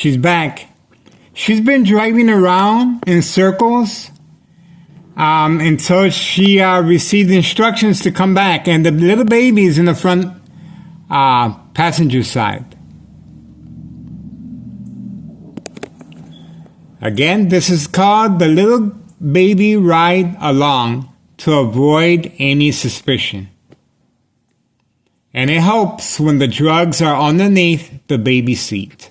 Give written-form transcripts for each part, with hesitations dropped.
She's back. She's been driving around in circles until she received instructions to come back. And the little baby is in the front passenger side. Again, this is called the little baby ride along to avoid any suspicion. And it helps when the drugs are underneath the baby seat.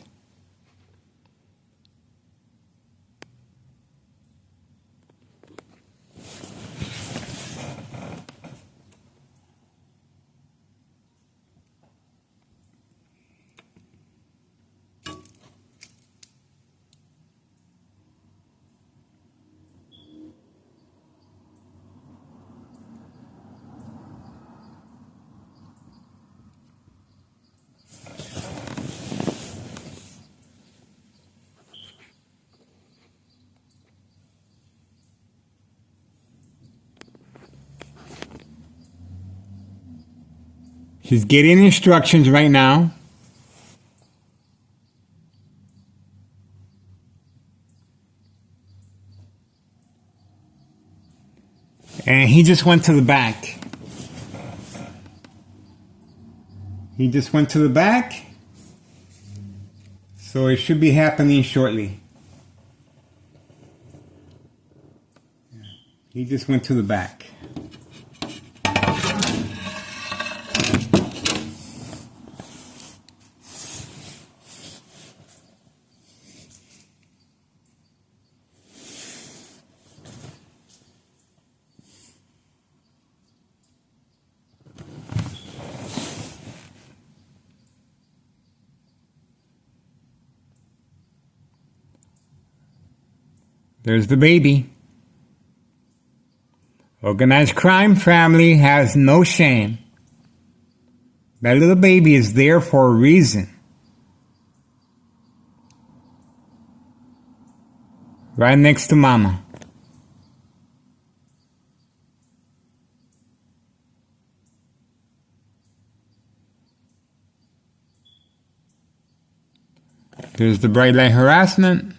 She's getting instructions right now. And he just went to the back. He just went to the back. So it should be happening shortly. He just went to the back. There's the baby. Organized crime family has no shame. That little baby is there for a reason. Right next to mama. There's the bright light harassment.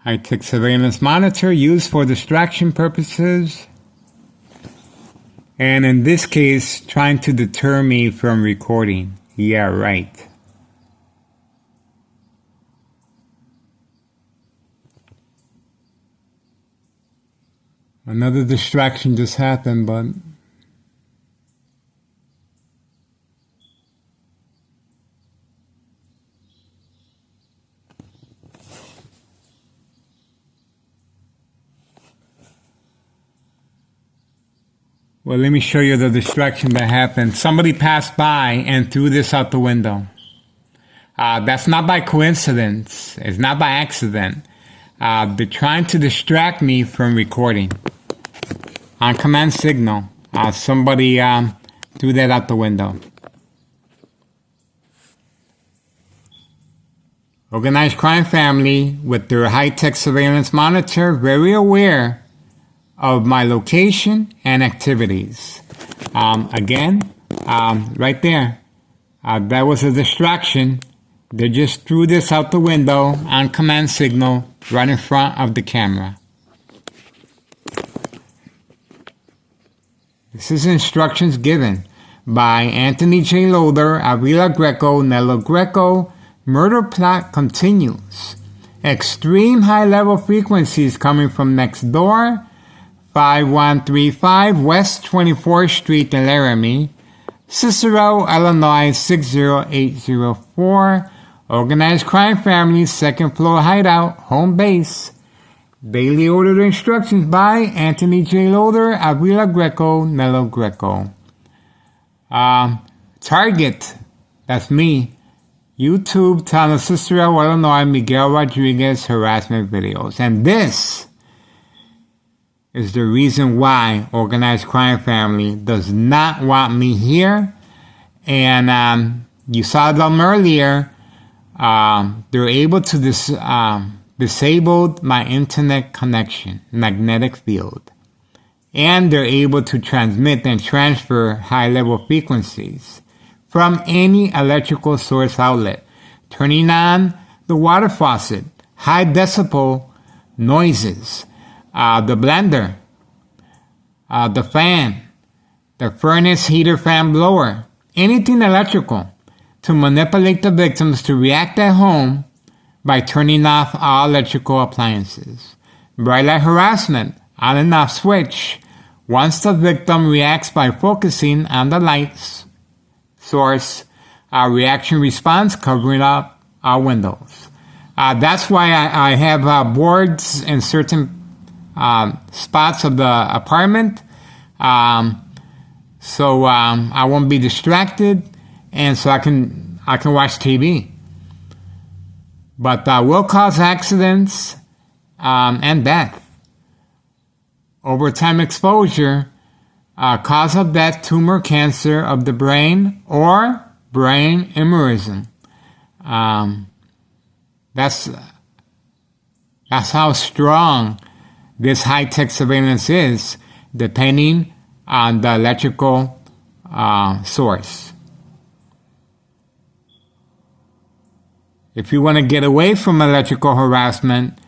High-tech surveillance monitor used for distraction purposes. And in this case, trying to deter me from recording. Yeah, right. Another distraction just happened, but well, let me show you the distraction that happened. Somebody passed by and threw this out the window. That's not by coincidence. It's not by accident. They're trying to distract me from recording. On command signal, somebody threw that out the window. Organized crime family with their high-tech surveillance monitor, very aware of my location and activities. Again, right there, that was a distraction. They just threw this out the window on command signal right in front of the camera. This is instructions given by Anthony J. Loader, Avila Greco, Nello Greco. Murder plot continues. Extreme high-level frequencies coming from next door. 5135 West 24th Street in Laramie, Cicero, Illinois 60804. Organized crime family, second floor hideout, home base. Daily ordered instructions by Anthony J. Loader, Avila Greco, Nello Greco. Target, that's me. YouTube, town of Cicero, Illinois, Miguel Rodriguez harassment videos. And this is the reason why Organized Crime Family does not want me here. And you saw them earlier. They're able to disable my internet connection, magnetic field. And they're able to transmit and transfer high-level frequencies from any electrical source outlet. Turning on the water faucet, high decibel noises, the blender, the fan, the furnace, heater, fan, blower, anything electrical, to manipulate the victims to react at home by turning off all electrical appliances. Bright light harassment, on and off switch. Once the victim reacts by focusing on the light source, our reaction response covering up our windows. That's why I have boards in certain spots of the apartment, so I won't be distracted, and so I can watch TV. But will cause accidents and death. Overtime exposure, cause of death, tumor, cancer of the brain, or brain aneurysm. That's how strong this high-tech surveillance is, depending on the electrical source. If you want to get away from electrical harassment,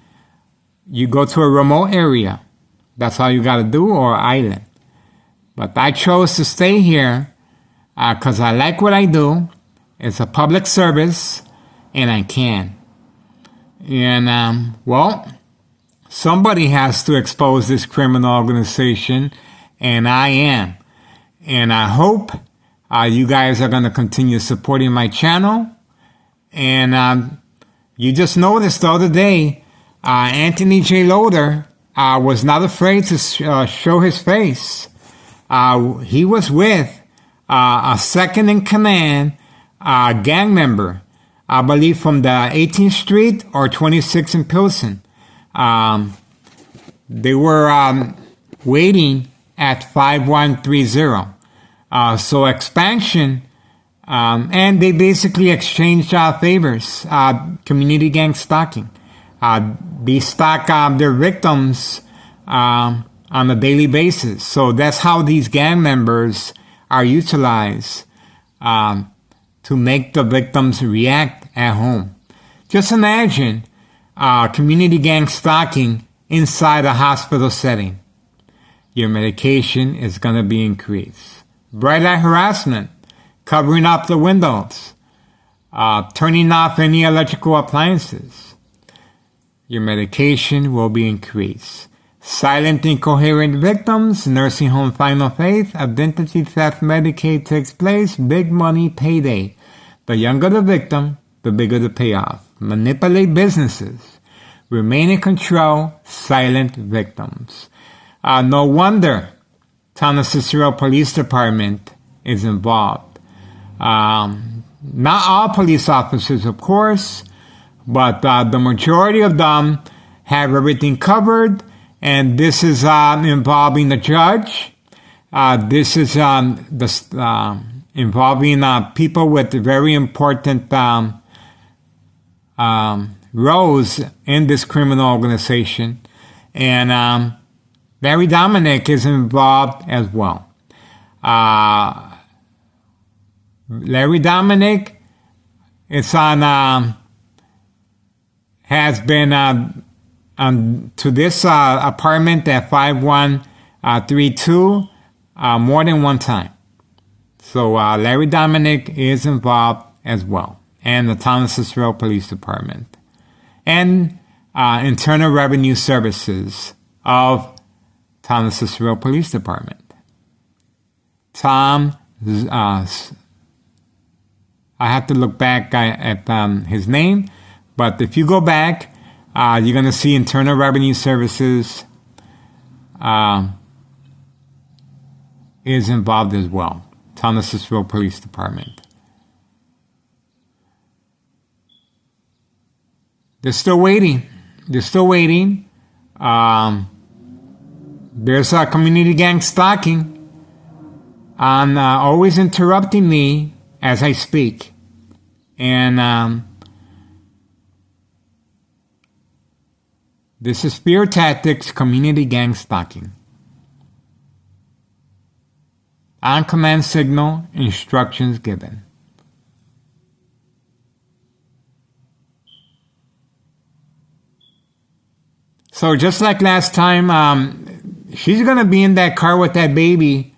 you go to a remote area. That's all you got to do, or island. But I chose to stay here because I like what I do. It's a public service, and I can. And, well, somebody has to expose this criminal organization, and I am. And I hope you guys are going to continue supporting my channel. And you just noticed the other day, Anthony J. Loader was not afraid to show his face. He was with a second in command gang member, I believe from the 18th Street or 26th in Pilsen. They were waiting at 5130. So expansion, and they basically exchanged favors, community gang stalking. They stalk their victims on a daily basis. So that's how these gang members are utilized to make the victims react at home. Just imagine community gang stalking inside a hospital setting. Your medication is going to be increased. Bright light harassment, covering up the windows, turning off any electrical appliances. Your medication will be increased. Silent, incoherent victims, nursing home final faith, identity theft, Medicaid takes place, big money payday. The younger the victim, the bigger the payoff. Manipulate businesses. Remain in control, silent victims. No wonder Town of Cicero Police Department is involved. Not all police officers, of course, but the majority of them have everything covered, and this is involving the judge. This is involving people with very important roles in this criminal organization, and Larry Dominic is involved as well. Larry Dominic is has been to this apartment at 5132 more than one time. So Larry Dominic is involved as well, and the Town of Cicero Police Department, and Internal Revenue Services of Town of Cicero Police Department. Tom, I have to look back at his name, but if you go back, you're going to see Internal Revenue Services is involved as well. Town of Cicero Police Department. They're still waiting. They're still waiting. There's a community gang stalking on always interrupting me as I speak. And this is Fear Tactics Community Gang Stalking. On command signal, instructions given. So just like last time, she's going to be in that car with that baby.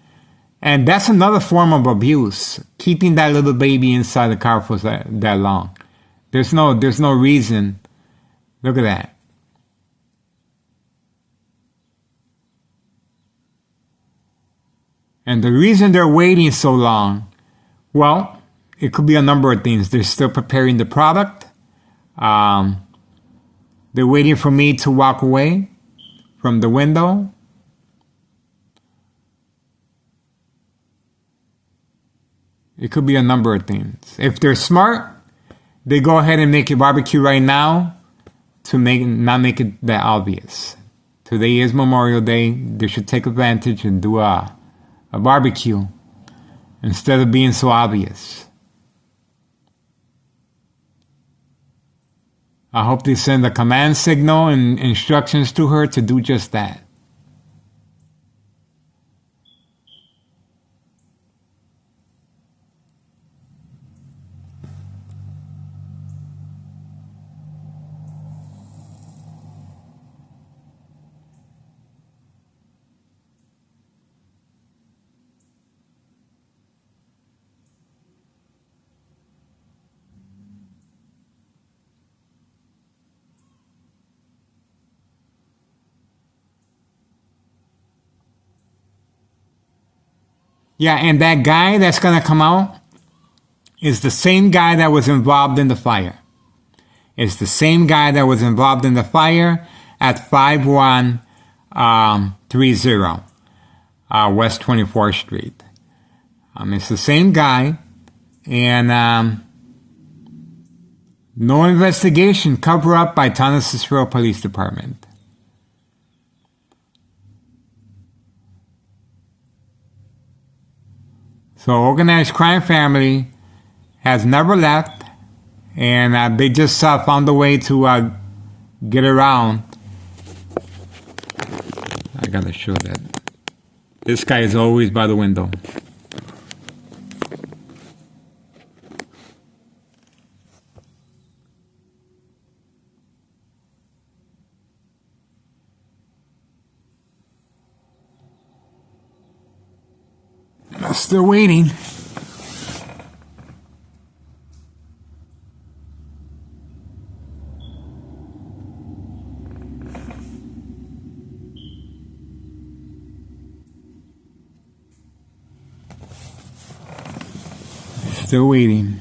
And that's another form of abuse, keeping that little baby inside the car for that long. There's no reason. Look at that. And the reason they're waiting so long, well, it could be a number of things. They're still preparing the product. They're waiting for me to walk away from the window. It could be a number of things. If they're smart, they go ahead and make a barbecue right now to not make it that obvious. Today is Memorial Day. They should take advantage and do a barbecue instead of being so obvious. I hope they send a command signal and instructions to her to do just that. Yeah, and that guy that's going to come out is the same guy that was involved in the fire. It's the same guy that was involved in the fire at 5130 West 24th Street. It's the same guy, and no investigation, cover up by Town of Cicero Police Department. So Organized Crime Family has never left, and they just found a way to get around. I gotta show that. This guy is always by the window. Still waiting. Still waiting.